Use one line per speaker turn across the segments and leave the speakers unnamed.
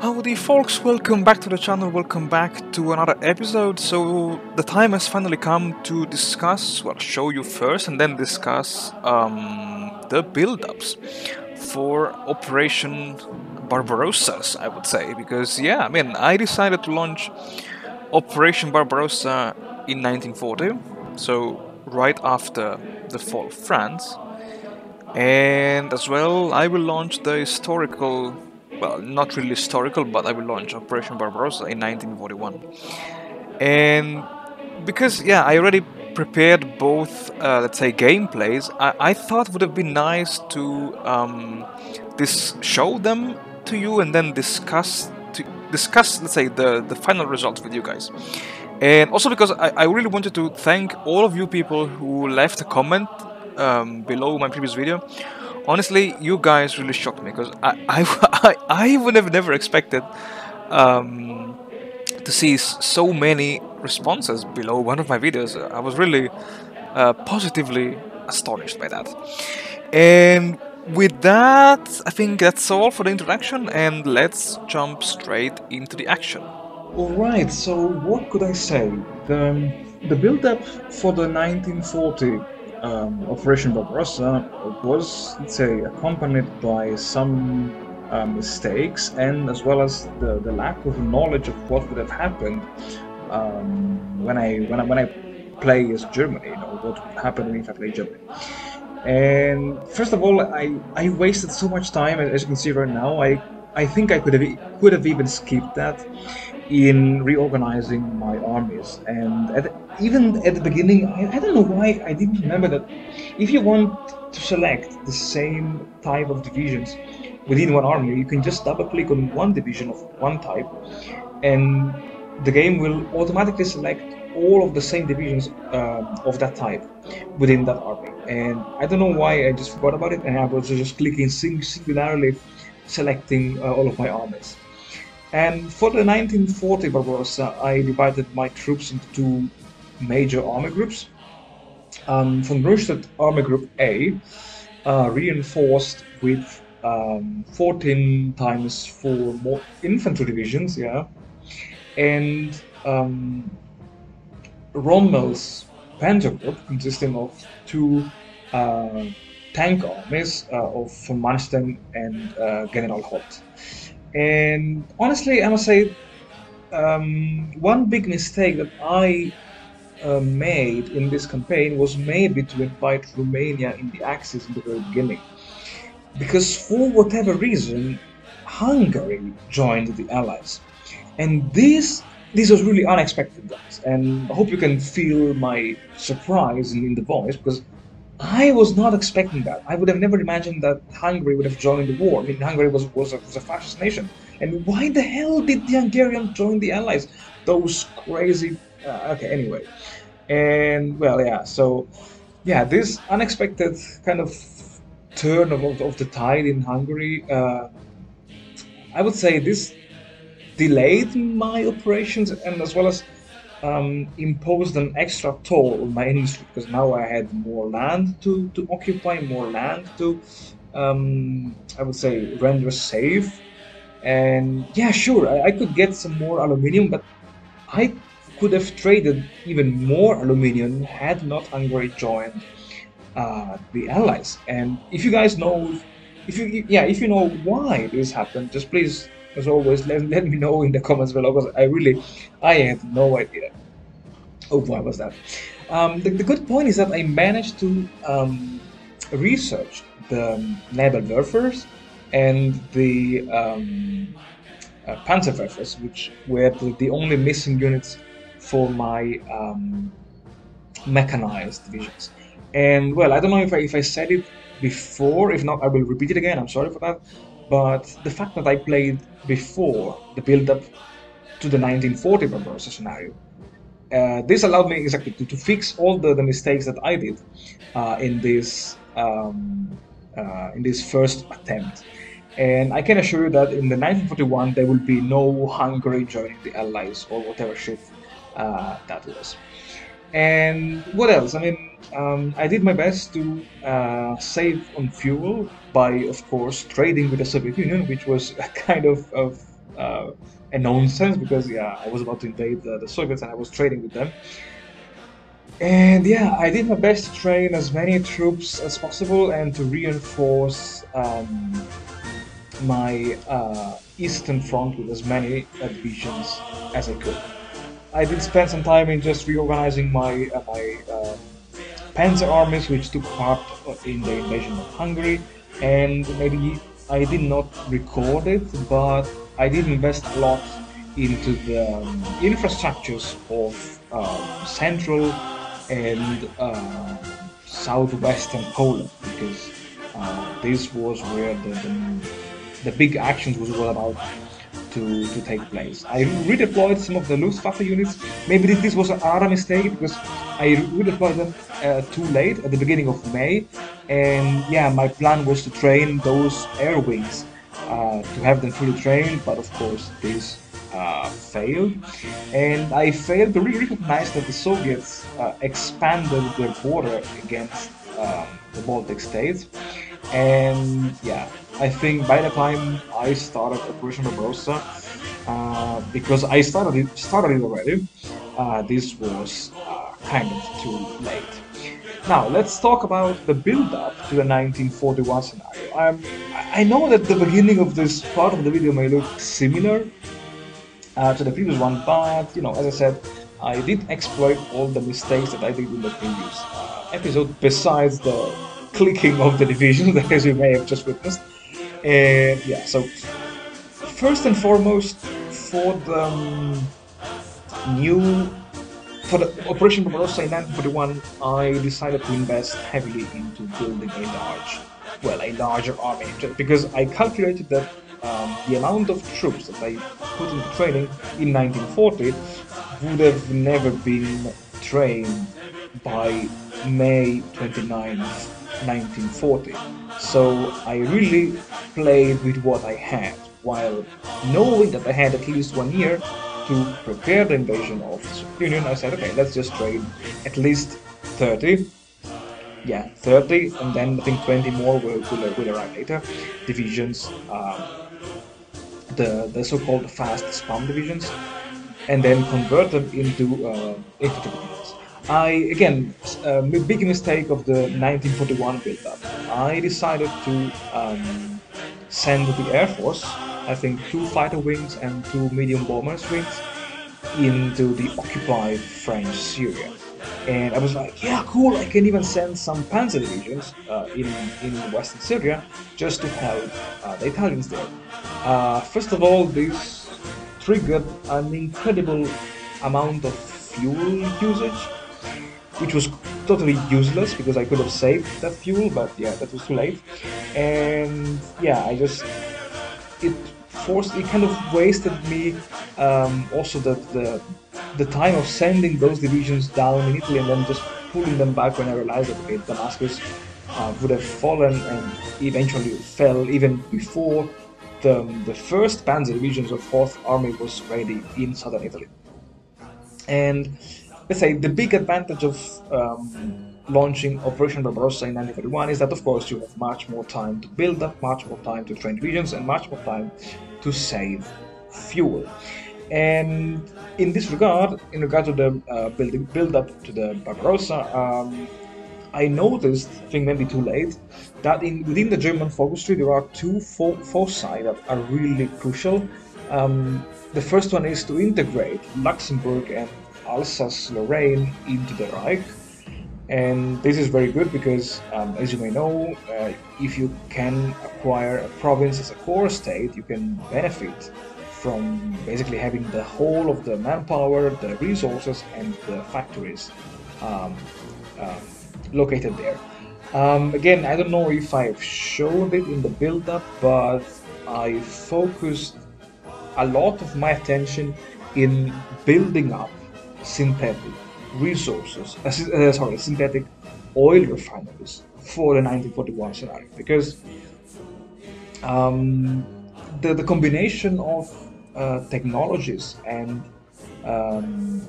Howdy folks, welcome back to the channel, welcome back to another episode. So the time has finally come to discuss, well, show you first and then discuss the build-ups for Operation Barbarossa, I would say. Because yeah, I mean, I decided to launch Operation Barbarossa in 1940, so right after the fall of France. And as well, I will launch the historical, well, not really historical, but I will launch Operation Barbarossa in 1941. And because, yeah, I already prepared both, let's say, gameplays, I thought it would have been nice to show them to you and then discuss, let's say, the final results with you guys. And also because I really wanted to thank all of you people who left a comment below my previous video. Honestly, you guys really shocked me because I would have never expected to see so many responses below one of my videos. I was really positively astonished by that. And with that, I think that's all for the introduction, and let's jump straight into the action.
Alright, so what could I say? The build-up for the 1940 Operation Barbarossa was, let's say, accompanied by some mistakes and as well as the lack of knowledge of what would have happened when I play as Germany, what would happen if I play Germany. And first of all, I wasted so much time, as you can see right now. I think I could have even skipped that in reorganizing my armies. And even at the beginning, I don't know why I didn't remember that if you want to select the same type of divisions within one army, you can just double click on one division of one type and the game will automatically select all of the same divisions of that type within that army. And I don't know why I just forgot about it, and I was just clicking singularly selecting all of my armies. And for the 1940 Barbarossa, I divided my troops into two major army groups. Von Rundstedt Army Group A, reinforced with 14 times 4 more infantry divisions, yeah, and Rommel's Panzer Group, consisting of two tank armies of von Manstein and General Holt. And honestly, I must say, one big mistake that I made in this campaign was maybe to invite Romania in the Axis in the very beginning. Because for whatever reason, Hungary joined the Allies. And this was really unexpected, guys. And I hope you can feel my surprise in the voice, because I was not expecting that. I would have never imagined that Hungary would have joined the war. I mean, Hungary was a fascist nation. And why the hell did the Hungarians join the Allies? Those crazy... okay, anyway. And, well, yeah, so... yeah, this unexpected kind of turn of the tide in Hungary, I would say this delayed my operations and as well as imposed an extra toll on my industry, because now I had more land to occupy, more land to, I would say, render safe. And yeah, sure, I could get some more aluminium, but I could have traded even more aluminium had not Hungary joined the Allies. And if you guys know, if you know why this happened, just please, as always, let me know in the comments below, because I had no idea. Oh, why was that? The good point is that I managed to research the naval warfares and the Panzerwerfers, which were the only missing units for my mechanized divisions. And well, I don't know if I said it before. If not, I will repeat it again. I'm sorry for that. But the fact that I played before the build-up to the 1940 Barbarossa scenario, this allowed me exactly to fix all the mistakes that I did in this first attempt. And I can assure you that in the 1941 there will be no Hungary joining the Allies or whatever shit that was. And what else? I mean, I did my best to save on fuel by, of course, trading with the Soviet Union, which was a kind of a nonsense because yeah, I was about to invade the Soviets and I was trading with them. And yeah, I did my best to train as many troops as possible and to reinforce my Eastern Front with as many divisions as I could. I did spend some time in just reorganizing my panzer armies, which took part in the invasion of Hungary, and maybe I did not record it, but I did invest a lot into the infrastructures of Central and Southwestern Poland, because this was where the big actions was all about to take place. I redeployed some of the Luftwaffe units. Maybe this was another mistake because I redeployed them too late at the beginning of May, and yeah, my plan was to train those air wings to have them fully trained, but of course this failed, and I failed to really recognize that the Soviets expanded their border against the Baltic states, and yeah, I think by the time I started Operation Barbarossa, because I started it already, this was kind of too late. Now let's talk about the build-up to the 1941 scenario. I know that the beginning of this part of the video may look similar to the previous one, but you know, as I said, I did exploit all the mistakes that I did in the previous episode, besides the clicking of the divisions that as you may have just witnessed. And yeah, so first and foremost, for the new for the Operation Barbarossa in 1941, I decided to invest heavily into building a larger army, just because I calculated that the amount of troops that I put into training in 1940 would have never been trained by May 29th, 1940. So I really played with what I had, while knowing that I had at least 1 year to prepare the invasion of the Soviet Union. I said, okay, let's just train at least 30. Yeah, 30, and then I think 20 more will arrive later. Divisions, the so-called fast spam divisions, and then convert them into divisions. Big mistake of the 1941 build-up. I decided to send the Air Force, I think 2 fighter wings and 2 medium bombers wings, into the occupied French Syria. And I was like, yeah, cool, I can even send some panzer divisions in Western Syria just to help the Italians there. First of all, this triggered an incredible amount of fuel usage, which was totally useless because I could have saved that fuel, but yeah, that was too late. And yeah, it kind of wasted me also the time of sending those divisions down in Italy and then just pulling them back when I realized that okay, Damascus would have fallen and eventually fell even before the first Panzer divisions of 4th Army was ready in southern Italy. And let's say the big advantage of launching Operation Barbarossa in 1941 is that, of course, you have much more time to build up, much more time to train divisions, and much more time to save fuel. And in this regard, in regard to the build up to the Barbarossa, I noticed, I think maybe too late, that within the German focus tree there are two foci that are really crucial. The first one is to integrate Luxembourg and Alsace-Lorraine into the Reich. And this is very good because, as you may know, if you can acquire a province as a core state, you can benefit from basically having the whole of the manpower, the resources, and the factories located there. Again, I don't know if I've showed it in the build-up, but I focused a lot of my attention in building up synthetic resources, synthetic oil refineries for the 1941 scenario, because the combination of technologies and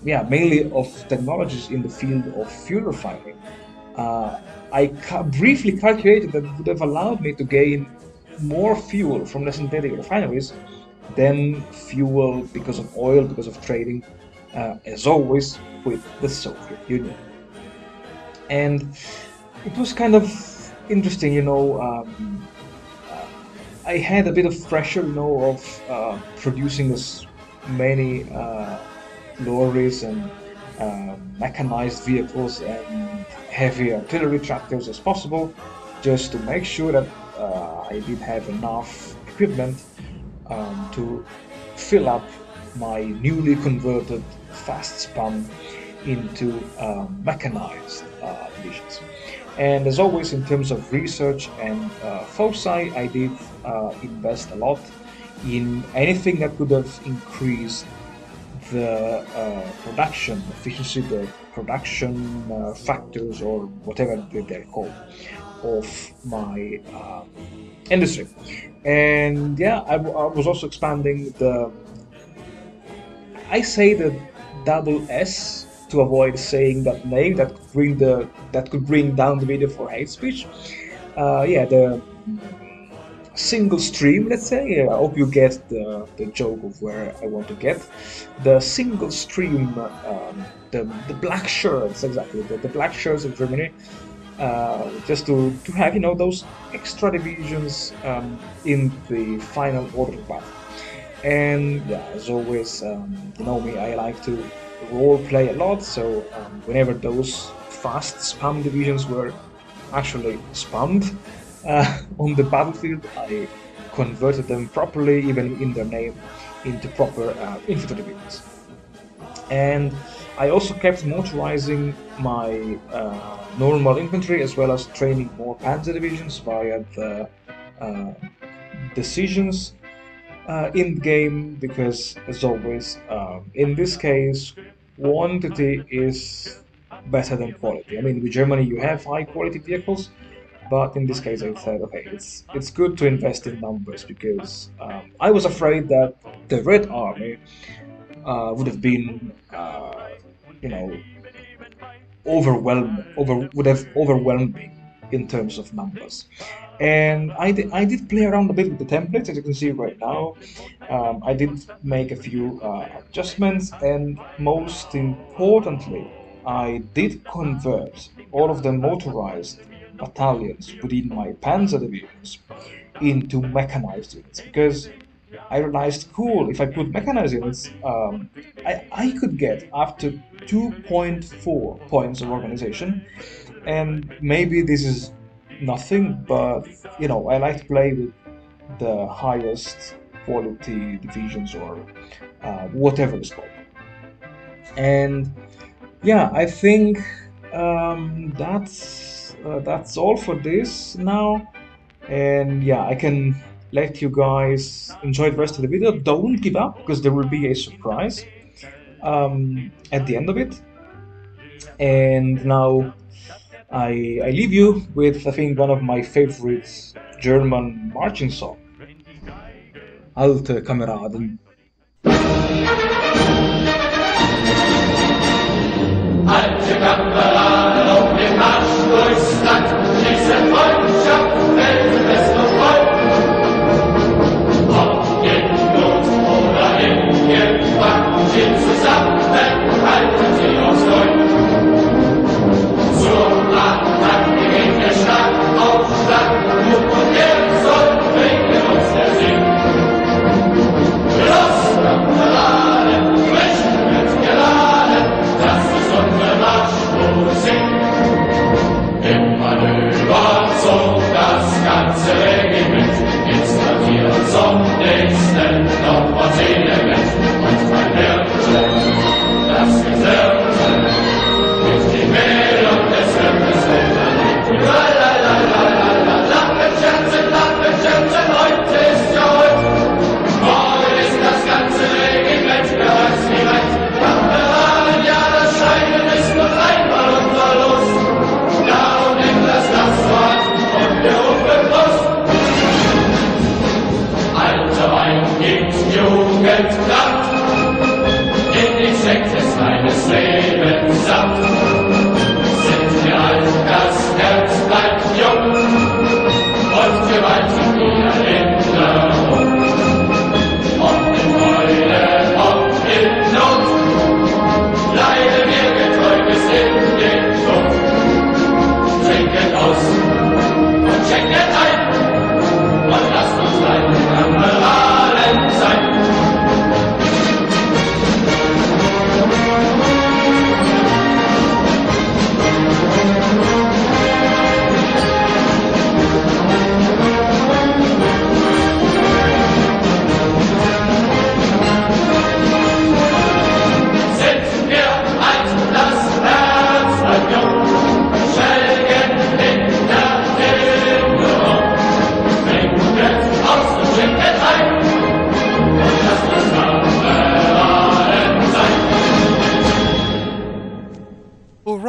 mainly of technologies in the field of fuel refining, I briefly calculated that it would have allowed me to gain more fuel from the synthetic refineries then fuel because of oil, because of trading, as always, with the Soviet Union. And it was kind of interesting, I had a bit of pressure, of producing as many lorries and mechanized vehicles and heavy artillery tractors as possible, just to make sure that I did have enough equipment to fill up my newly converted fast span into mechanized divisions. And as always, in terms of research and foci, I did invest a lot in anything that could have increased the production efficiency, the production factors, or whatever they're called, of my industry. And yeah, I was also expanding I say the double S to avoid saying that name that could bring down the video for hate speech. Yeah, the single stream, let's say. I hope you get the joke of where I want to get. The single stream, the black shirts, exactly, the black shirts of Germany, just to have, those extra divisions in the final order path. And yeah, as always, you know me, I like to role play a lot, so whenever those fast spam divisions were actually spammed on the battlefield, I converted them properly, even in their name, into proper infantry divisions. And I also kept motorizing my normal infantry, as well as training more panzer divisions via the decisions in the game, because as always, in this case, quantity is better than quality. I mean, with Germany you have high quality vehicles, but in this case I said, okay, it's good to invest in numbers, because I was afraid that the Red Army would have been, would have overwhelmed me in terms of numbers. And I did play around a bit with the templates, as you can see right now. I did make a few adjustments, and most importantly, I did convert all of the motorized battalions within my panzer divisions into mechanized units, because I realized, cool, if I put mechanized units, I could get up to 2.4 points of organization. And maybe this is nothing, but I like to play with the highest quality divisions, or whatever it's called. And yeah, I think that's all for this now. And yeah, I can let you guys enjoy the rest of the video. Don't give up, because there will be a surprise at the end of it. And now I leave you with, I think, one of my favorite German marching songs, Alte Kameraden.
Alte Kameraden auf dem Marsch durchs Land, diese Freundschaft hält fest und voll. Ob in Not oder in Gefahr, stehen zusammen, halten sie uns treu. Zur Attacke geht der Schlag auf Schlag, Mut und Ehr soll bringen uns der Sieg. Los, Kameraden, Recht wird geladen, das ist unsere Marschmusik. Im Manöver zog das ganze Regiment ins Quartier zum nächsten noch von Element. Und man hörte das Gesirrte mit dem Mehl und des Hirtes Wunderlied. Lachen, Scherzen, heute ist ja heute. Morgen ist das ganze Regiment bereits wie weit. Kameraden, ja, das Scheiden ist noch einmal unser Los. Darum nimmt das Wort und wir rufen los. Alte Wein gibt Jugendkraft, in die Sekte meines Lebens samt. Sind wir alt, das Herz bleibt jung und gewaltig wie Erinnerung. Und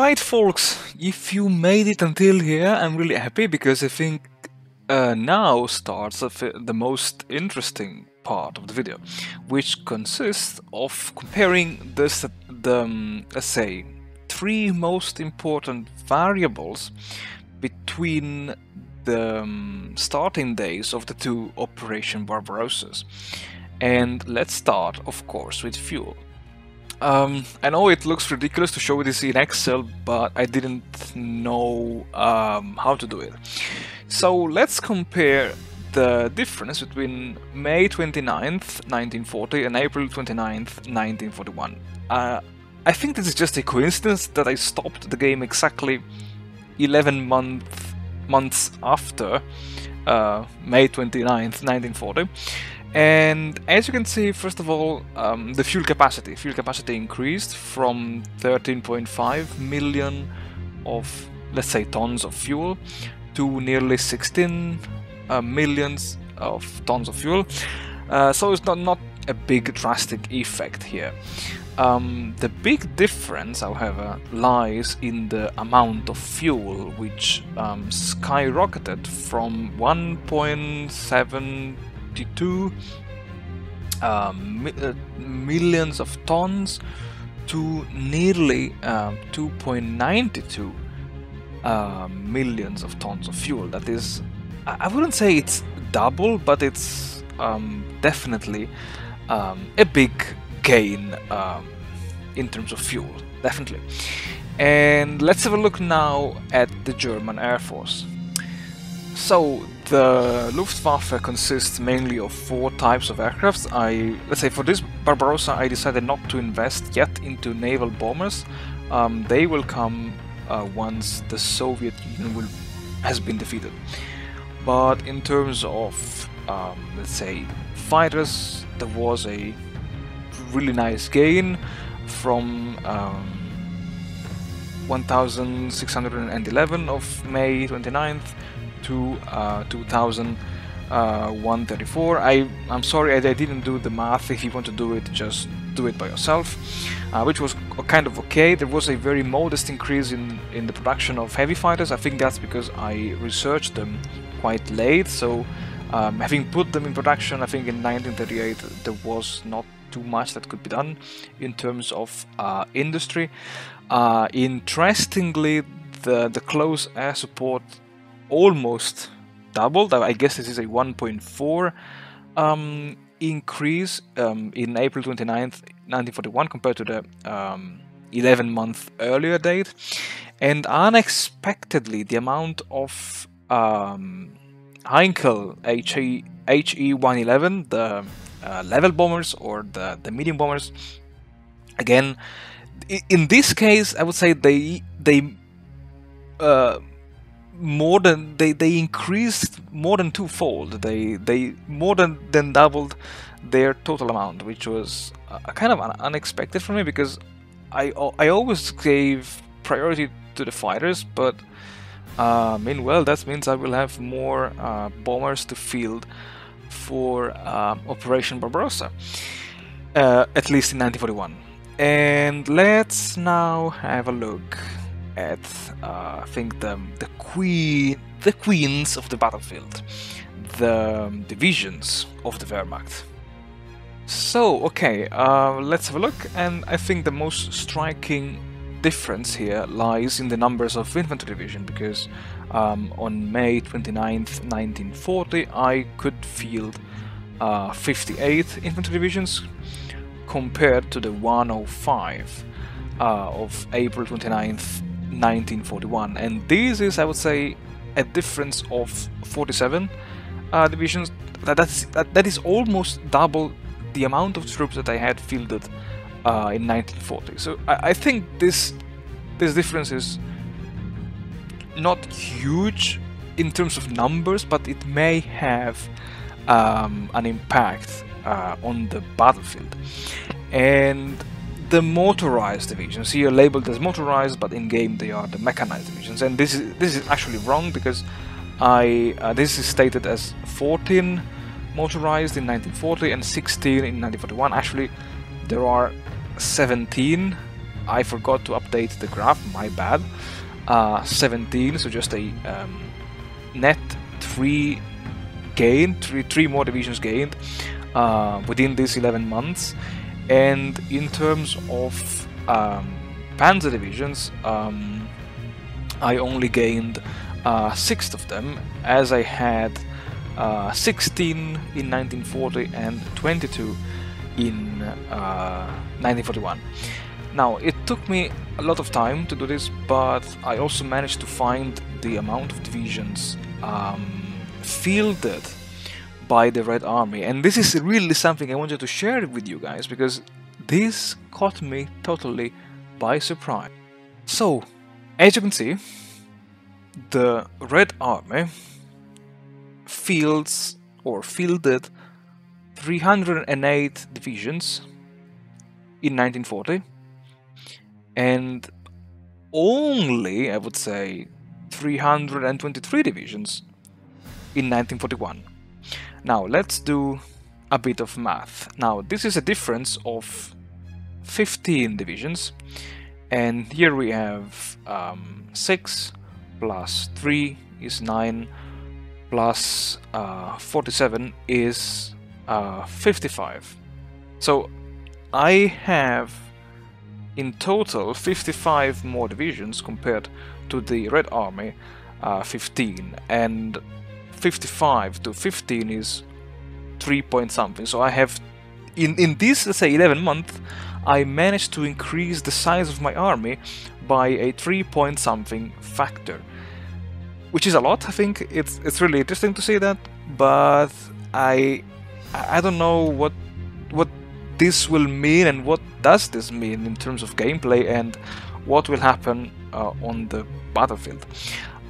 Alright folks, if you made it until here, I'm really happy because I think now starts the most interesting part of the video, which consists of comparing let's say, three most important variables between the starting days of the two Operation Barbarossas. And let's start, of course, with fuel. I know it looks ridiculous to show this in Excel, but I didn't know how to do it. So let's compare the difference between May 29th, 1940 and April 29th, 1941. I think this is just a coincidence that I stopped the game exactly 11 months after May 29th, 1940. And as you can see, first of all, the fuel capacity increased from 13.5 million of, let's say, tons of fuel to nearly 16 millions of tons of fuel. So it's not a big drastic effect here. The big difference, however, lies in the amount of fuel, which skyrocketed from 1.72 millions of tons to nearly 2.92 millions of tons of fuel. That is, I wouldn't say it's double, but it's definitely a big gain in terms of fuel, definitely. And let's have a look now at the German Air Force. So the Luftwaffe consists mainly of 4 types of aircraft. Let's say for this Barbarossa, I decided not to invest yet into naval bombers. They will come once the Soviet Union has been defeated. But in terms of, let's say, fighters, there was a really nice gain from 1,611 of May 29th to 2,134. I'm sorry I didn't do the math. If you want to do it, just do it by yourself, which was kind of okay. There was a very modest increase in the production of heavy fighters. I think that's because I researched them quite late, so having put them in production, I think in 1938, there was not too much that could be done in terms of industry. Interestingly, the close air support almost doubled. I guess this is a 1.4 increase in April 29th, 1941 compared to the 11-month earlier date. And unexpectedly, the amount of Heinkel HE111, the level bombers or the medium bombers, again, in this case, I would say they increased more than twofold. They more than doubled their total amount, which was kind of unexpected for me, because I always gave priority to the fighters, but meanwhile that means I will have more bombers to field for Operation Barbarossa, at least in 1941. And let's now have a look at I think the queens of the battlefield, the divisions of the Wehrmacht. So okay, let's have a look, and I think the most striking difference here lies in the numbers of infantry division, because on May 29th, 1940, I could field 58 infantry divisions compared to the 105 of April 29th, 1941, and this is, I would say, a difference of 47 divisions. That is almost double the amount of troops that I had fielded in 1940. So I think this difference is not huge in terms of numbers, but it may have an impact on the battlefield. And the motorized divisions here labeled as motorized, but in game they are the mechanized divisions. And this is actually wrong, because this is stated as 14 motorized in 1940 and 16 in 1941. Actually, there are 17 I forgot to update the graph, my bad. 17, so just a net 3 gained, three more divisions gained within these 11 months. And in terms of panzer divisions, I only gained 6 of them, as I had 16 in 1940 and 22 in 1941. Now, it took me a lot of time to do this, but I also managed to find the amount of divisions fielded by the Red Army, and this is really something I wanted to share with you guys, because this caught me totally by surprise. So, as you can see, the Red Army fielded 308 divisions in 1940, and only, I would say, 323 divisions in 1941. Now let's do a bit of math. Now this is a difference of 15 divisions, and here we have 6 plus 3 is 9 plus 47 is 55. So I have in total 55 more divisions compared to the Red Army 15, and 55 to 15 is 3 point something. So I have in this, let's say, 11 months, I managed to increase the size of my army by a 3 point something factor, which is a lot. I think it's really interesting to see that, but I don't know what this will mean and what does this mean in terms of gameplay and what will happen on the battlefield.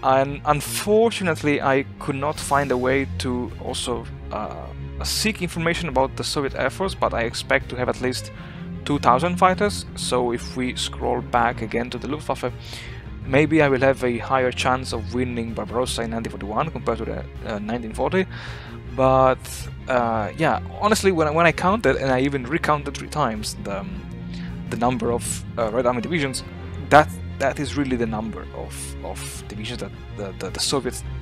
And unfortunately, I could not find a way to also seek information about the Soviet Air Force, but I expect to have at least 2,000 fighters. So if we scroll back again to the Luftwaffe, maybe I will have a higher chance of winning Barbarossa in 1941 compared to the 1940. But yeah, honestly, when I counted, and I even recounted 3 times the number of Red Army divisions, that is really the number of divisions that the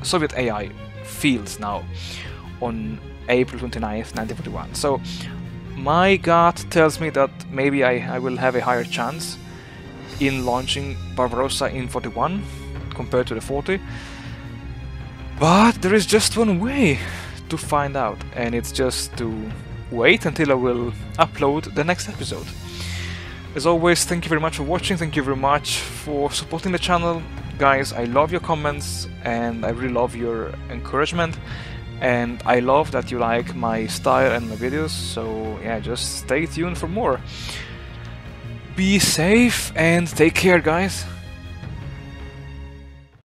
Soviet AI fields now on April 29th, 1941. So my gut tells me that maybe I will have a higher chance in launching Barbarossa in 41 compared to the 40. But there is just one way to find out, and it's just to wait until I will upload the next episode. As always, thank you very much for watching, thank you very much for supporting the channel. Guys, I love your comments and I really love your encouragement, and I love that you like my style and my videos, so yeah, just stay tuned for more. Be safe and take care, guys.